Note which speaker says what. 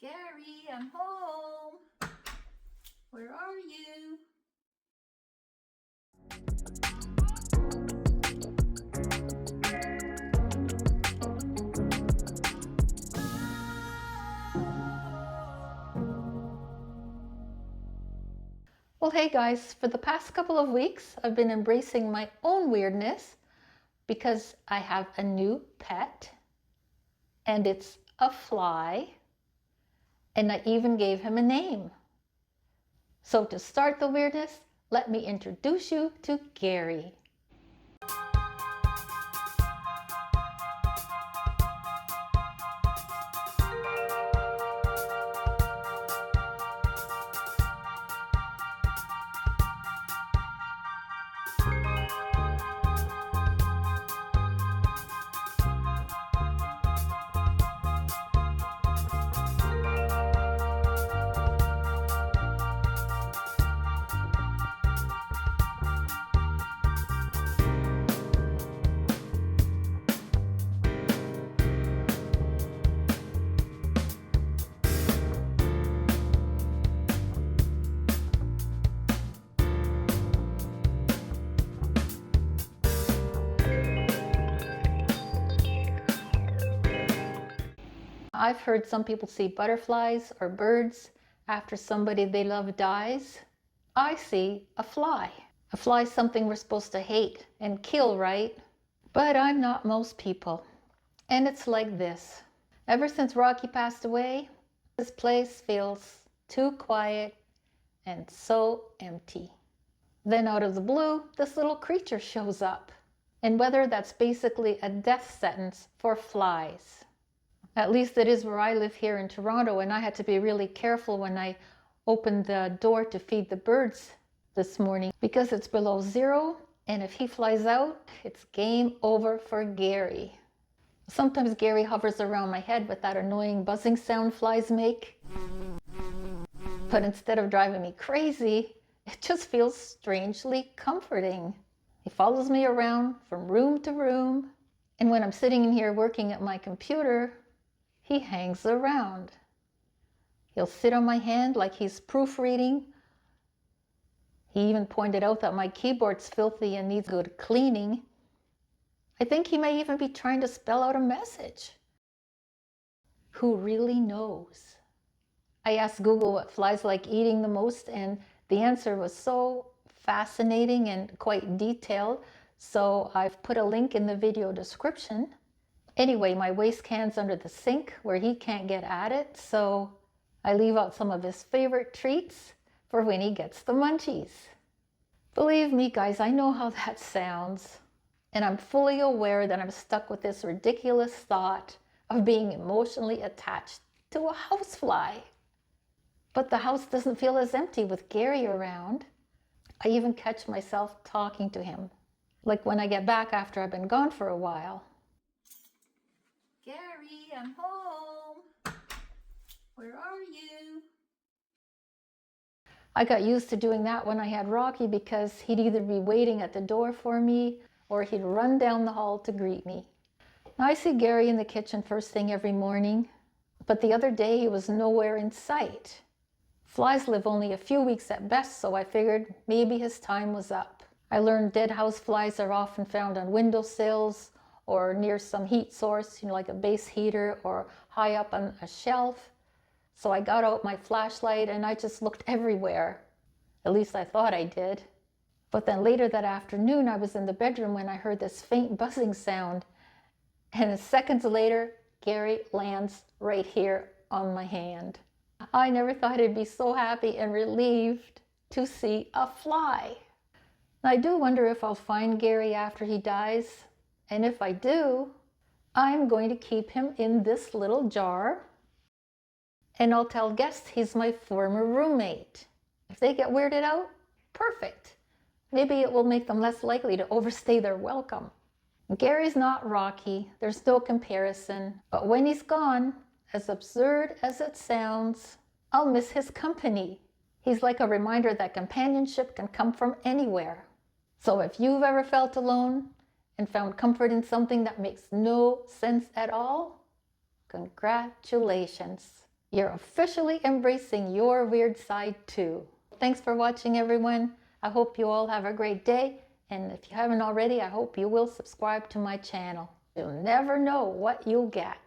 Speaker 1: Gary, I'm home. Where are you? Well, hey guys, for the past couple of weeks, I've been embracing my own weirdness because I have a new pet and it's a fly, and I even gave him a name. So to start the weirdness, let me introduce you to Gary. I've heard some people see butterflies or birds after somebody they love dies. I see a fly. A fly is something we're supposed to hate and kill, right? But I'm not most people. And it's like this. Ever since Rocky passed away, this place feels too quiet and so empty. Then out of the blue, this little creature shows up. And whether that's basically a death sentence for flies. At least it is where I live here in Toronto, and I had to be really careful when I opened the door to feed the birds this morning because it's below zero, and if he flies out, it's game over for Gary. Sometimes Gary hovers around my head with that annoying buzzing sound flies make. But instead of driving me crazy, it just feels strangely comforting. He follows me around from room to room, and when I'm sitting in here working at my computer, he hangs around. He'll sit on my hand like he's proofreading. He even pointed out that my keyboard's filthy and needs good cleaning. I think he may even be trying to spell out a message. Who really knows? I asked Google what flies like eating the most, and the answer was so fascinating and quite detailed, so I've put a link in the video description. Anyway, my waste can's under the sink where he can't get at it, so I leave out some of his favorite treats for when he gets the munchies. Believe me, guys, I know how that sounds, and I'm fully aware that I'm stuck with this ridiculous thought of being emotionally attached to a housefly. But the house doesn't feel as empty with Gary around. I even catch myself talking to him, like when I get back after I've been gone for a while. Gary, I'm home. Where are you? I got used to doing that when I had Rocky because he'd either be waiting at the door for me or he'd run down the hall to greet me. Now, I see Gary in the kitchen first thing every morning, but the other day he was nowhere in sight. Flies live only a few weeks at best, so I figured maybe his time was up. I learned dead house flies are often found on windowsills or near some heat source, like a base heater or high up on a shelf. So I got out my flashlight and I just looked everywhere. At least I thought I did. But then later that afternoon, I was in the bedroom when I heard this faint buzzing sound. And seconds later, Gary lands right here on my hand. I never thought I'd be so happy and relieved to see a fly. I do wonder if I'll find Gary after he dies. And if I do, I'm going to keep him in this little jar. And I'll tell guests he's my former roommate. If they get weirded out, perfect. Maybe it will make them less likely to overstay their welcome. Gary's not Rocky, there's no comparison. But when he's gone, as absurd as it sounds, I'll miss his company. He's like a reminder that companionship can come from anywhere. So if you've ever felt alone and found comfort in something that makes no sense at all, congratulations. You're officially embracing your weird side too. Thanks for watching, everyone. I hope you all have a great day. And if you haven't already, I hope you will subscribe to my channel. You'll never know what you'll get.